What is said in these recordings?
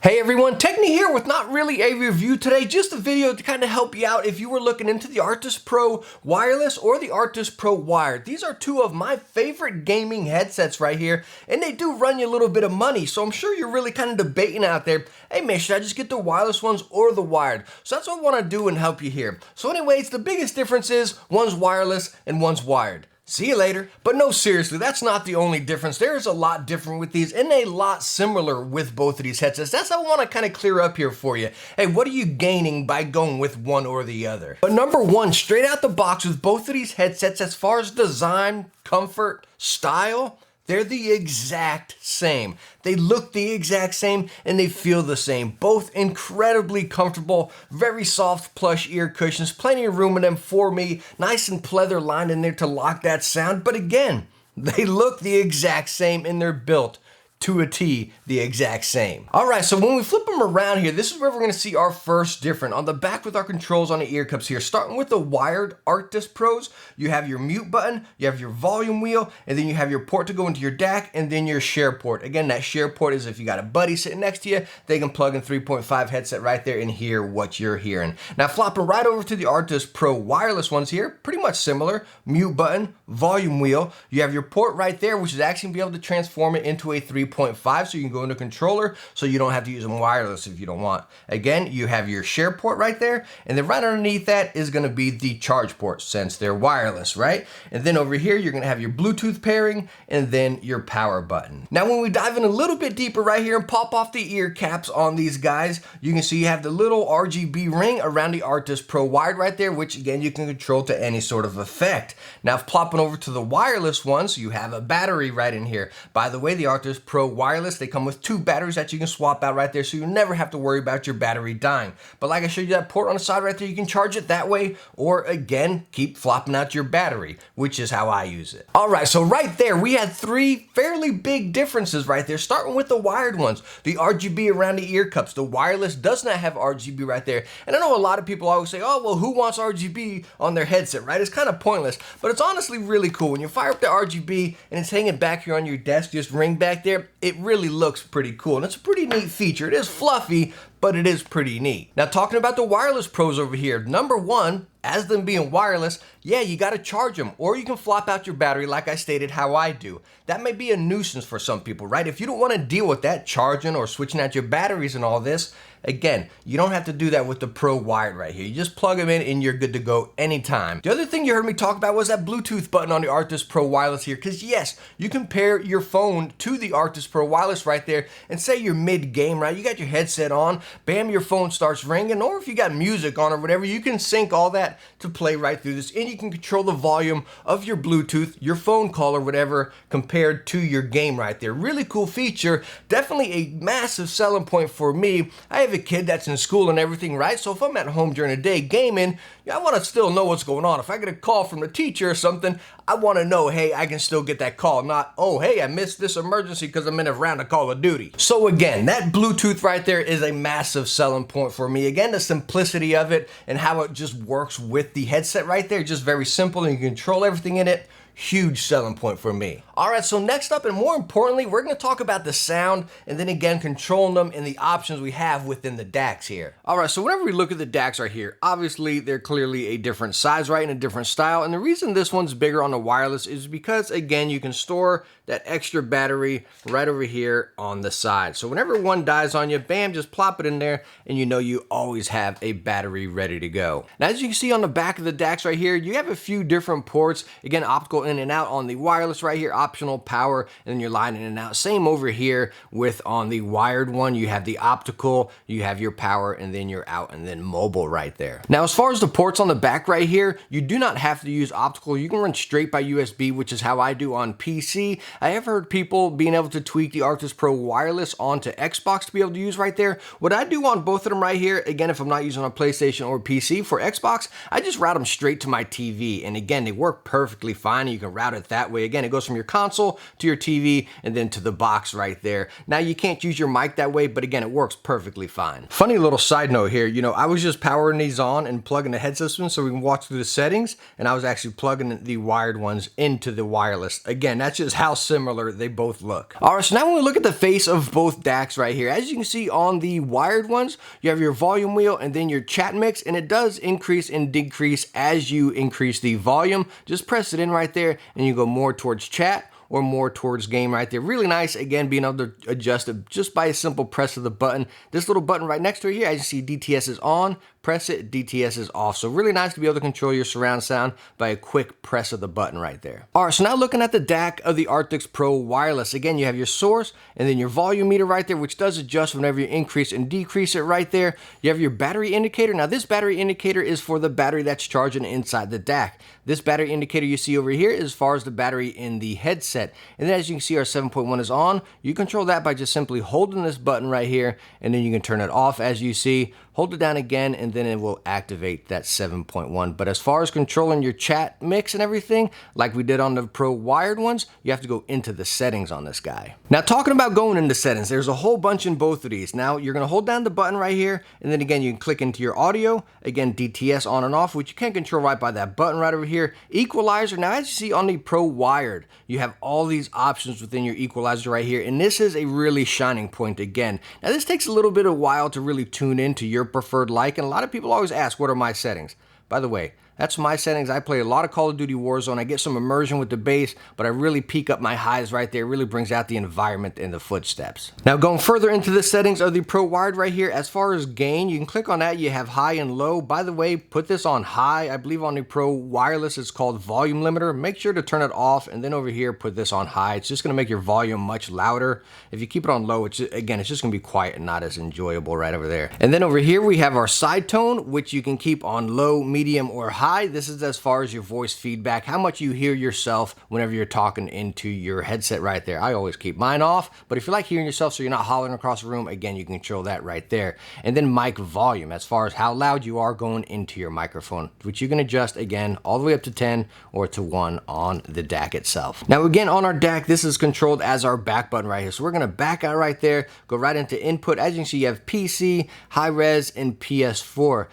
Hey everyone, Techni here with not really a review today, just a video to kind of help you out if you were looking into the Arctis Pro wireless or the Arctis Pro wired. These are two of my favorite gaming headsets right here, and they do run you a little bit of money, so I'm sure you're really kind of debating out there, hey man, should I just get the wireless ones or the wired? So that's what I want to do and help you here. So anyways, the biggest difference is one's wireless and one's wired. See you later. But no, seriously, that's not the only difference. There is a lot different with these and a lot similar with both of these headsets. That's what I want to kind of clear up here for you. Hey, what are you gaining by going with one or the other? But number one, straight out the box with both of these headsets, as far as design, comfort, style, they're the exact same. They look the exact same and they feel the same. Both incredibly comfortable, very soft plush ear cushions, plenty of room in them for me, nice and pleather lined in there to lock that sound. But again, they look the exact same and they're built to a T, the exact same. All right, so when we flip them around here, this is where we're gonna see our first difference. On the back with our controls on the ear cups here, starting with the wired Arctis Pros, you have your mute button, you have your volume wheel, and then you have your port to go into your DAC, and then your share port. Again, that share port is if you got a buddy sitting next to you, they can plug in 3.5 headset right there and hear what you're hearing. Now, flopping right over to the Arctis Pro wireless ones here, pretty much similar. Mute button, volume wheel, you have your port right there, which is actually be able to transform it into a 3.5, so you can go into controller, so you don't have to use them wireless if you don't want. Again, you have your share port right there, and then right underneath that is going to be the charge port since they're wireless, right? And then over here, you're going to have your Bluetooth pairing and then your power button. Now, when we dive in a little bit deeper right here and pop off the ear caps on these guys, you can see you have the little RGB ring around the Arctis Pro wired right there, which again, you can control to any sort of effect. Now, if plopping over to the wireless ones, you have a battery right in here. By the way, the Arctis Pro wireless, they come with two batteries that you can swap out right there, so you never have to worry about your battery dying. But like I showed you that port on the side right there, you can charge it that way, or again, keep flopping out your battery, which is how I use it. All right, so right there, we had three fairly big differences right there, starting with the wired ones. The RGB around the ear cups. The wireless does not have RGB right there. And I know a lot of people always say, oh, well, who wants RGB on their headset, right? It's kind of pointless, but it's honestly really cool. When you fire up the RGB and it's hanging back here on your desk, just ring back there, it really looks pretty cool, and it's a pretty neat feature. It is fluffy, but it is pretty neat. Now, talking about the wireless pros over here, number one, as them being wireless, yeah, you gotta charge them, or you can flop out your battery like I stated how I do. That may be a nuisance for some people, right? If you don't wanna deal with that, charging or switching out your batteries and all this, again, you don't have to do that with the Pro wired right here. You just plug them in and you're good to go anytime. The other thing you heard me talk about was that Bluetooth button on the Arctis Pro wireless here, because yes, you can pair your phone to the Arctis Pro wireless right there, and say you're mid-game, right? You got your headset on, bam, your phone starts ringing, or if you got music on or whatever, you can sync all that to play right through this, and you can control the volume of your Bluetooth, your phone call or whatever, compared to your game right there. Really cool feature, definitely a massive selling point for me. I have a kid that's in school and everything, right? So if I'm at home during the day gaming, I want to still know what's going on. If I get a call from the teacher or something, I want to know, hey, I can still get that call, not, oh, hey, I missed this emergency because I'm in a round of Call of Duty. So again, that Bluetooth right there is a massive selling point for me. Again, the simplicity of it and how it just works with the headset right there, just very simple, and you can control everything in it. Huge selling point for me. All right, so next up, and more importantly, we're gonna talk about the sound, and then again, controlling them and the options we have within the DACs here. All right, so whenever we look at the DACs right here, obviously they're clearly a different size, right, and a different style. And the reason this one's bigger on the wireless is because, again, you can store that extra battery right over here on the side. So whenever one dies on you, bam, just plop it in there, and you know you always have a battery ready to go. Now, as you can see on the back of the DACs right here, you have a few different ports. Again, optical in and out on the wireless right here, optional power, and then your line in and out. Same over here with on the wired one, you have the optical, you have your power, and then your out and then mobile right there. Now, as far as the ports on the back right here, you do not have to use optical. You can run straight by USB, which is how I do on PC. I have heard people being able to tweak the Arctis Pro wireless onto Xbox to be able to use right there. What I do on both of them right here, again, if I'm not using on PlayStation or PC, for Xbox, I just route them straight to my TV. And again, they work perfectly fine. You you can route it that way. Again, it goes from your console to your TV and then to the box right there. Now you can't use your mic that way, but again, it works perfectly fine. Funny little side note here, you know, I was just powering these on and plugging the head system so we can watch through the settings, and I was actually plugging the wired ones into the wireless. Again, that's just how similar they both look. All right, so now when we look at the face of both DACs right here, as you can see on the wired ones, you have your volume wheel and then your chat mix, and it does increase and decrease as you increase the volume. Just press it in right there and you go more towards chat or more towards game right there. Really nice, again, being able to adjust it just by a simple press of the button. This little button right next to it here, as you see, DTS is on, press it, DTS is off. So really nice to be able to control your surround sound by a quick press of the button right there. All right, so now looking at the DAC of the Arctis Pro wireless. Again, you have your source and then your volume meter right there, which does adjust whenever you increase and decrease it right there. You have your battery indicator. Now this battery indicator is for the battery that's charging inside the DAC. This battery indicator you see over here is as far as the battery in the headset. And then as you can see, our 7.1 is on. You control that by just simply holding this button right here, and then you can turn it off as you see. Hold it down again, and then it will activate that 7.1. But as far as controlling your chat mix and everything, like we did on the Pro wired ones, you have to go into the settings on this guy. Now, talking about going into settings, there's a whole bunch in both of these. Now, you're gonna hold down the button right here, and then again, you can click into your audio. Again, DTS on and off, which you can control right by that button right over here. Equalizer, now as you see on the Pro wired, you have all these options within your equalizer right here, and this is a really shining point again. Now, this takes a little bit of while to really tune into your preferred like, and a lot of people always ask, what are my settings? By the way, that's my settings. I play a lot of Call of Duty Warzone. I get some immersion with the bass, but I really peak up my highs right there. It really brings out the environment and the footsteps. Now going further into the settings of the Pro wired right here, as far as gain, you can click on that. You have high and low. By the way, put this on high. I believe on the Pro wireless, it's called volume limiter. Make sure to turn it off, and then over here, put this on high. It's just gonna make your volume much louder. If you keep it on low, it's just gonna be quiet and not as enjoyable right over there. And then over here, we have our side tone, which you can keep on low, medium, or high. This is as far as your voice feedback, how much you hear yourself whenever you're talking into your headset right there. I always keep mine off, but if you like hearing yourself so you're not hollering across the room, again, you can control that right there. And then mic volume, as far as how loud you are going into your microphone, which you can adjust, again, all the way up to 10 or to 1 on the DAC itself. Now, again, on our DAC, this is controlled as our back button right here. So we're gonna back out right there, go right into input. As you can see, you have PC, high res, and PS4.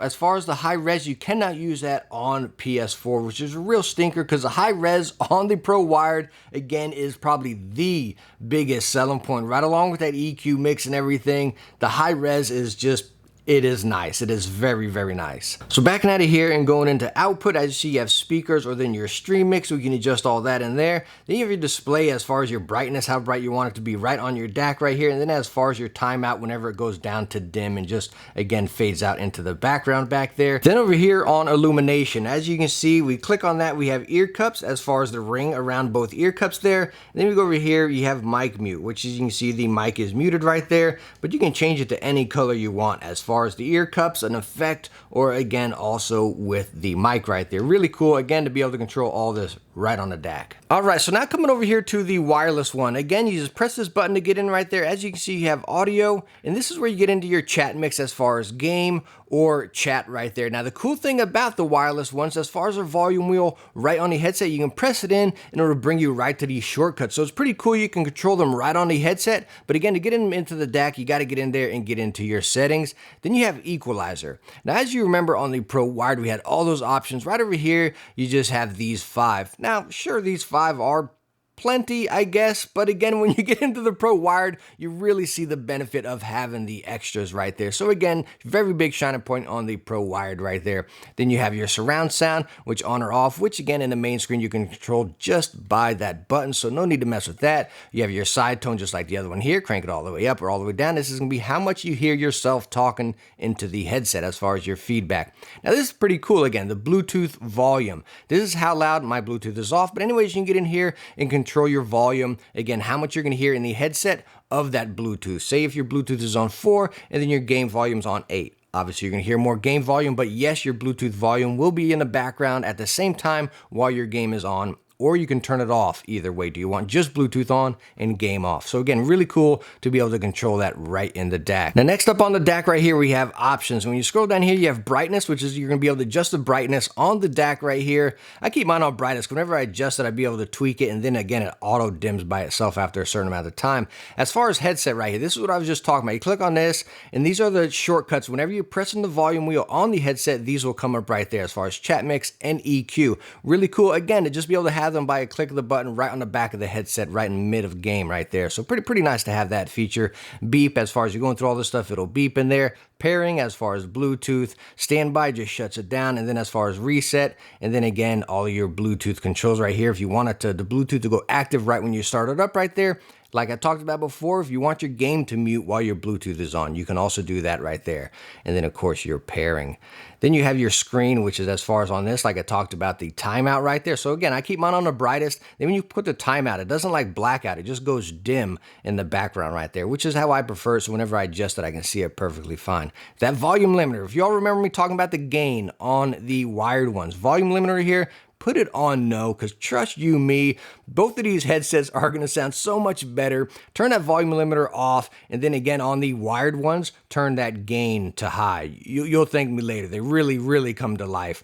As far as the high res, you cannot use that on PS4, which is a real stinker because the high res on the Pro wired, again, is probably the biggest selling point. Right along with that EQ mix and everything, the high res is just, it is nice. It is very, very nice. So backing out of here and going into output, as you see, you have speakers or then your stream mix. We can adjust all that in there. Then you have your display as far as your brightness, how bright you want it to be right on your DAC right here. And then as far as your timeout, whenever it goes down to dim and just, again, fades out into the background back there. Then over here on Illumination, as you can see, we click on that. We have ear cups as far as the ring around both ear cups there. And then we go over here, you have mic mute, which as you can see, the mic is muted right there, but you can change it to any color you want as far as the ear cups, an effect, or again, also with the mic right there. Really cool, again, to be able to control all this right on the DAC. All right, so now coming over here to the wireless one. Again, you just press this button to get in right there. As you can see, you have audio, and this is where you get into your chat mix as far as game or chat right there. Now, the cool thing about the wireless ones, as far as our volume wheel right on the headset, you can press it in and it'll bring you right to these shortcuts. So it's pretty cool. You can control them right on the headset. But again, to get them into the DAC, you got to get in there and get into your settings. Then you have Equalizer. Now, as you remember on the Pro wired, we had all those options. Right over here, you just have these 5. Now, sure, these 5 are plenty, I guess, but again, when you get into the Pro wired, you really see the benefit of having the extras right there. So again, very big shining point on the Pro wired right there. Then you have your surround sound, which on or off, which again in the main screen you can control just by that button, so no need to mess with that. You have your side tone just like the other one here, crank it all the way up or all the way down. This is gonna be how much you hear yourself talking into the headset as far as your feedback. Now this is pretty cool. Again, the Bluetooth volume. This is how loud my Bluetooth is off, but anyways, you can get in here and control your volume, again, how much you're going to hear in the headset of that Bluetooth. Say if your Bluetooth is on 4 and then your game volume's on 8. Obviously, you're going to hear more game volume, but yes, your Bluetooth volume will be in the background at the same time while your game is on or you can turn it off either way. Do you want just Bluetooth on and game off? So again, really cool to be able to control that right in the DAC. Now next up on the DAC right here, we have options. When you scroll down here, you have brightness, which is you're gonna be able to adjust the brightness on the DAC right here. I keep mine on brightness. Whenever I adjust it, I'd be able to tweak it, and then again, it auto dims by itself after a certain amount of time. As far as headset right here, this is what I was just talking about. You click on this, and these are the shortcuts. Whenever you're pressing the volume wheel on the headset, these will come up right there as far as chat mix and EQ. Really cool, again, to just be able to have them by a click of the button right on the back of the headset, right in the mid of game right there. So pretty nice to have that feature. Beep, as far as you're going through all this stuff, it'll beep in there. Pairing, as far as Bluetooth, standby just shuts it down, and then as far as reset, and then again, all of your Bluetooth controls right here. If you want the Bluetooth to go active right when you start it up right there, like I talked about before, if you want your game to mute while your Bluetooth is on, you can also do that right there. And then of course your pairing. Then you have your screen, which is as far as on this, like I talked about, the timeout right there. So again, I keep mine on the brightest. Then when you put the timeout, it doesn't like blackout. It just goes dim in the background right there, which is how I prefer it. So whenever I adjust it, I can see it perfectly fine. That volume limiter, if y'all remember me talking about the gain on the wired ones, volume limiter here, put it on no, because trust you me, both of these headsets are going to sound so much better. Turn that volume limiter off, and then again on the wired ones, turn that gain to high. You'll thank me later. They really come to life.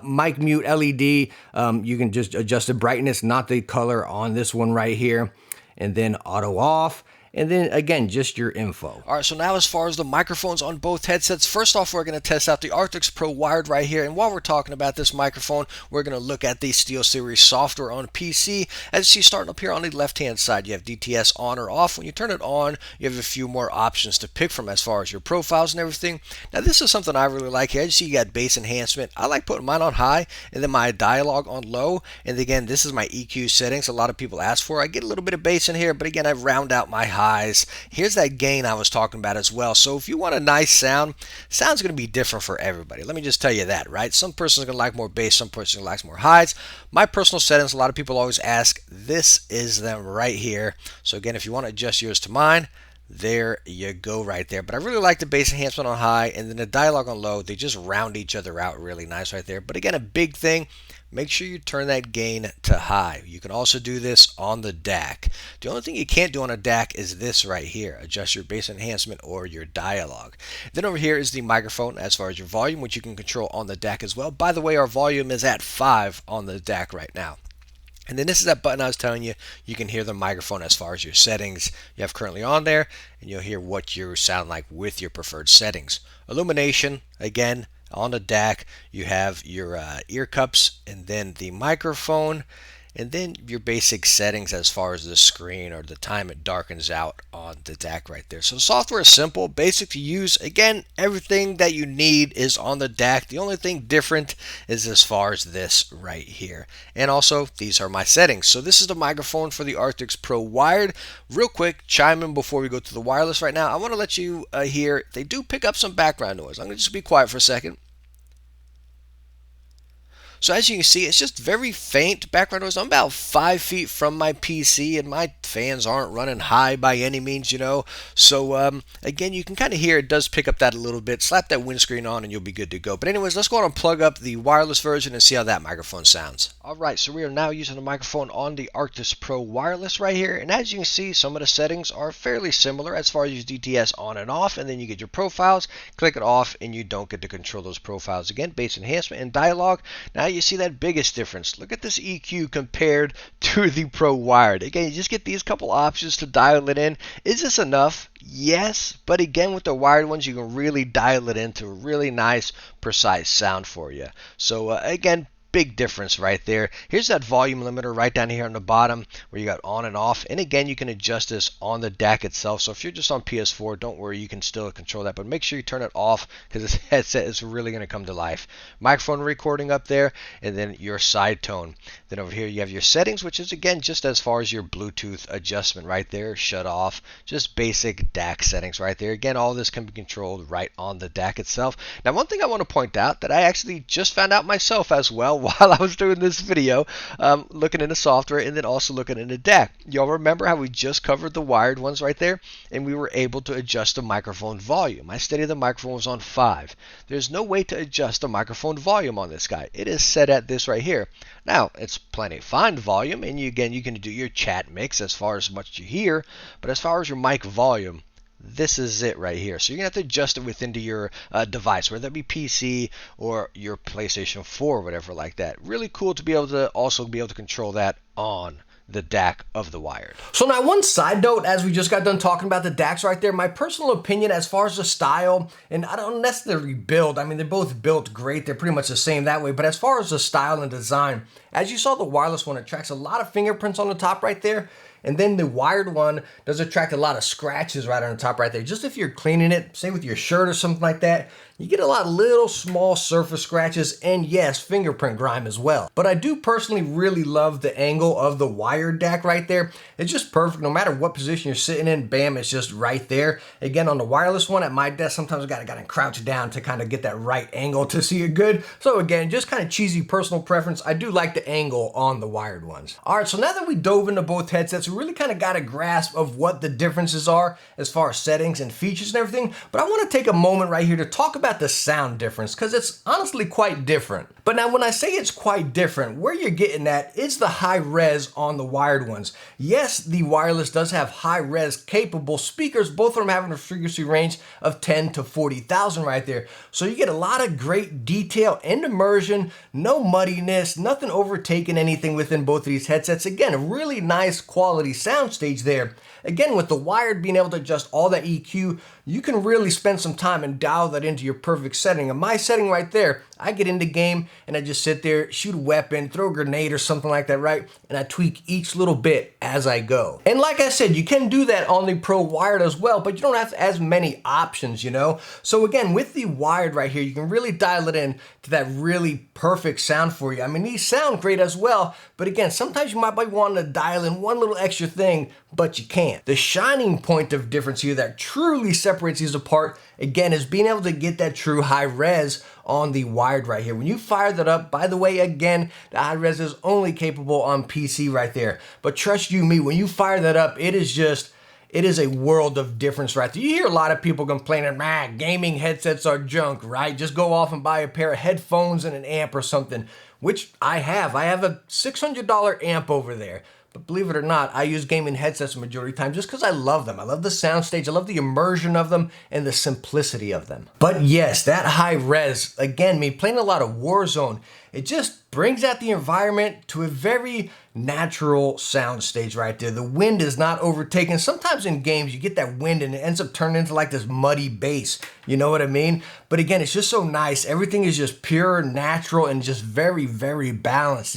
Mic mute LED, you can just adjust the brightness, not the color on this one right here, and then auto off. And then again, just your info. All right, so now as far as the microphones on both headsets, first off, we're going to test out the Arctis Pro wired right here. And while we're talking about this microphone, we're going to look at the SteelSeries software on PC. As you see, starting up here on the left-hand side, you have DTS on or off. When you turn it on, you have a few more options to pick from as far as your profiles and everything. Now, this is something I really like here. As you see, you got bass enhancement. I like putting mine on high and then my dialogue on low. And again, this is my EQ settings a lot of people ask for. I get a little bit of bass in here, but again, I round out my high. Here's that gain I was talking about as well. So if you want a nice sound's going to be different for everybody. Let me just tell you that, right? Some person's going to like more bass, some person likes more highs. My personal settings, a lot of people always ask, this is them right here. So again, if you want to adjust yours to mine, there you go right there. But I really like the bass enhancement on high and then the dialogue on low. They just round each other out really nice right there. But again, a big thing, make sure you turn that gain to high. You can also do this on the DAC. The only thing you can't do on a DAC is this right here. Adjust your bass enhancement or your dialogue. Then over here is the microphone as far as your volume, which you can control on the DAC as well. By the way, our volume is at 5 on the DAC right now. And then this is that button I was telling you. You can hear the microphone as far as your settings you have currently on there, and you'll hear what you sound like with your preferred settings. Illumination, again, on the DAC, you have your ear cups and then the microphone, and then your basic settings as far as the screen or the time it darkens out on the DAC right there. So the software is simple, basic to use. Again, everything that you need is on the DAC. The only thing different is as far as this right here. And also, these are my settings. So this is the microphone for the Arctis Pro wired. Real quick, chime in before we go to the wireless right now. I want to let you hear, they do pick up some background noise. I'm going to just be quiet for a second. So as you can see, it's just very faint background noise. I'm about 5 feet from my PC, and my fans aren't running high by any means, you know. So again, you can kind of hear it does pick up that a little bit. Slap that windscreen on and you'll be good to go. But anyways, let's go on and plug up the wireless version and see how that microphone sounds. Alright, so we are now using the microphone on the Arctis Pro wireless right here. And as you can see, some of the settings are fairly similar as far as your DTS on and off. And then you get your profiles, click it off, and you don't get to control those profiles again. Bass enhancement and dialogue. Now you see that biggest difference. Look at this EQ compared to the Pro wired. Again, you just get these couple options to dial it in. Is this enough? Yes, but again, with the wired ones, you can really dial it into a really nice, precise sound for you. So again, big difference right there. Here's that volume limiter right down here on the bottom where you got on and off. And again, you can adjust this on the DAC itself. So if you're just on PS4, don't worry, you can still control that. But make sure you turn it off because this headset is really going to come to life. Microphone recording up there, and then your side tone. Then over here you have your settings, which is again just as far as your Bluetooth adjustment right there. Shut off. Just basic DAC settings right there. Again, all this can be controlled right on the DAC itself. Now, one thing I want to point out that I actually just found out myself as well while I was doing this video, looking into software and then also looking into DAC. Y'all remember how we just covered the wired ones right there? And we were able to adjust the microphone volume. I stated the microphone was on 5. There's no way to adjust the microphone volume on this guy. It is set at this right here. Now, it's plenty fine volume, and again, you can do your chat mix as far as much you hear, but as far as your mic volume, this is it right here. So you're going to have to adjust it within your device, whether that be PC or your PlayStation 4 or whatever like that. Really cool to be able to also be able to control that on the DAC of the wired. So now one side note, as we just got done talking about the DACs right there, my personal opinion as far as the style, and I don't necessarily build, I mean, they're both built great, they're pretty much the same that way, but as far as the style and design, as you saw the wireless one, it tracks a lot of fingerprints on the top right there, and then the wired one does attract a lot of scratches right on the top right there. Just if you're cleaning it, say with your shirt or something like that, you get a lot of little small surface scratches and yes, fingerprint grime as well. But I do personally really love the angle of the wired DAC right there. It's just perfect. No matter what position you're sitting in, bam, it's just right there. Again, on the wireless one at my desk, sometimes I gotta crouch down to kind of get that right angle to see it good. So again, just kind of cheesy personal preference. I do like the angle on the wired ones. All right, so now that we dove into both headsets, we really kind of got a grasp of what the differences are as far as settings and features and everything. But I want to take a moment right here to talk about the sound difference, because it's honestly quite different. But now when I say it's quite different, where you're getting at is the high res on the wired ones. Yes, the wireless does have high res capable speakers, both of them having a frequency range of 10 to 40,000 right there. So you get a lot of great detail and immersion, no muddiness, nothing overtaking anything within both of these headsets. Again, a really nice quality soundstage there. Again, with the wired being able to adjust all that EQ, you can really spend some time and dial that into your perfect setting. And my setting right there, I get into game and I just sit there, shoot a weapon, throw a grenade or something like that, right? And I tweak each little bit as I go. And like I said, you can do that on the Pro wired as well, but you don't have as many options, you know? So again, with the wired right here, you can really dial it in to that really perfect sound for you. I mean, these sound great as well, but again, sometimes you might be wanting to dial in one little extra thing, but you can't. The shining point of difference here that truly separates these apart, again, is being able to get that true high res on the wired right here. When you fire that up, by the way, again, the high res is only capable on PC right there. But trust you me, when you fire that up, it is a world of difference right there. You hear a lot of people complaining, man, gaming headsets are junk, right? Just go off and buy a pair of headphones and an amp or something, which I have. I have a $600 amp over there. But believe it or not, I use gaming headsets the majority of the time just because I love them. I love the soundstage, I love the immersion of them, and the simplicity of them. But yes, that high res, again, me playing a lot of Warzone, it just brings out the environment to a very natural soundstage right there. The wind is not overtaken. Sometimes in games, you get that wind and it ends up turning into like this muddy bass. You know what I mean? But again, it's just so nice. Everything is just pure, natural, and just very, very balanced.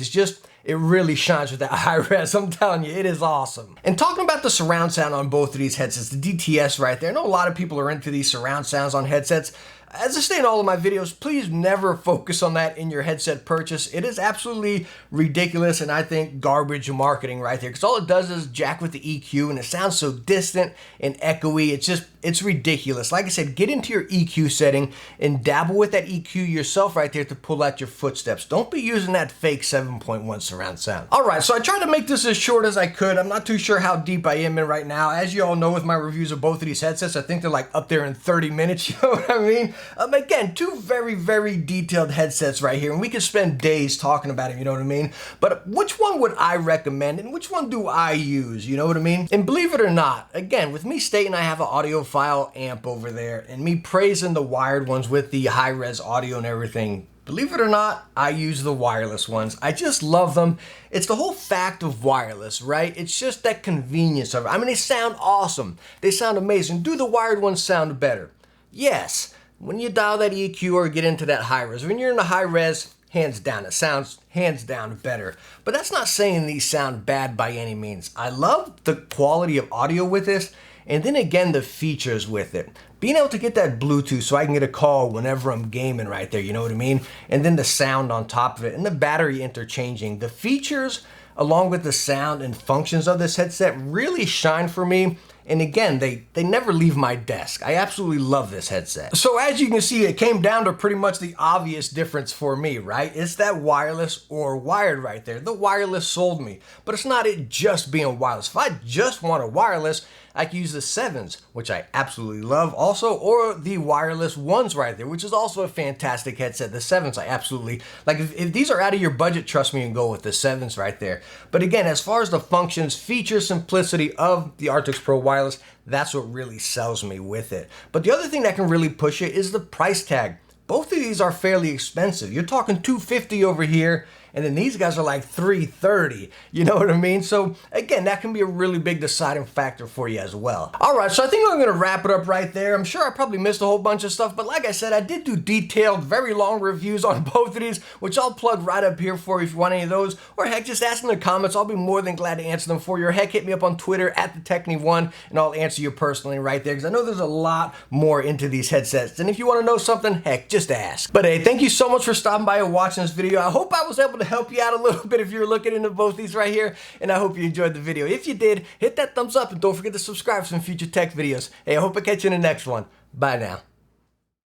It really shines with that high res. I'm telling you, it is awesome. And talking about the surround sound on both of these headsets, the DTS right there, I know a lot of people are into these surround sounds on headsets. As I say in all of my videos, please never focus on that in your headset purchase. It is absolutely ridiculous and I think garbage marketing right there, because all it does is jack with the EQ and it sounds so distant and echoey. It's ridiculous. Like I said, get into your EQ setting and dabble with that EQ yourself right there to pull out your footsteps. Don't be using that fake 7.1 surround sound. All right, so I tried to make this as short as I could. I'm not too sure how deep I am in right now. As you all know with my reviews of both of these headsets, I think they're like up there in 30 minutes, you know what I mean? Again, two very, very detailed headsets right here, and we could spend days talking about it, you know what I mean? But which one would I recommend, and which one do I use, you know what I mean? And believe it or not, again, with me stating I have an audiophile amp over there, and me praising the wired ones with the high-res audio and everything, believe it or not, I use the wireless ones. I just love them. It's the whole fact of wireless, right? It's just that convenience of it. I mean, they sound awesome. They sound amazing. Do the wired ones sound better? Yes. When you dial that EQ or get into that high res, when you're in the high res, hands down, it sounds hands down better. But that's not saying these sound bad by any means. I love the quality of audio with this, and then again, the features with it. Being able to get that Bluetooth so I can get a call whenever I'm gaming right there, you know what I mean? And then the sound on top of it, and the battery interchanging. The features, along with the sound and functions of this headset, really shine for me And again, they never leave my desk. I absolutely love this headset. So as you can see, it came down to pretty much the obvious difference for me, right? It's that wireless or wired right there. The wireless sold me, but it's not it just being wireless. If I just want a wireless, I can use the 7s, which I absolutely love also, or the wireless ones right there, which is also a fantastic headset. The 7s I absolutely, like if these are out of your budget, trust me and go with the 7s right there. But again, as far as the functions, feature, simplicity of the Arctis Pro wireless, that's what really sells me with it. But the other thing that can really push it is the price tag. Both of these are fairly expensive. You're talking $250 over here, and then these guys are like $330. You know what I mean? So again, that can be a really big deciding factor for you as well. All right, so I think I'm gonna wrap it up right there. I'm sure I probably missed a whole bunch of stuff, but like I said, I did do detailed, very long reviews on both of these, which I'll plug right up here for you if you want any of those, or heck, just ask in the comments. I'll be more than glad to answer them for you. Or heck, hit me up on Twitter @TheTechnie1, and I'll answer you personally right there, because I know there's a lot more into these headsets. And if you wanna know something, heck, just ask. But hey, thank you so much for stopping by and watching this video. I hope I was able to help you out a little bit if you're looking into both these right here, and I hope you enjoyed the video. If you did, hit that thumbs up and don't forget to subscribe for some future tech videos. Hey, I hope I catch you in the next one. Bye now.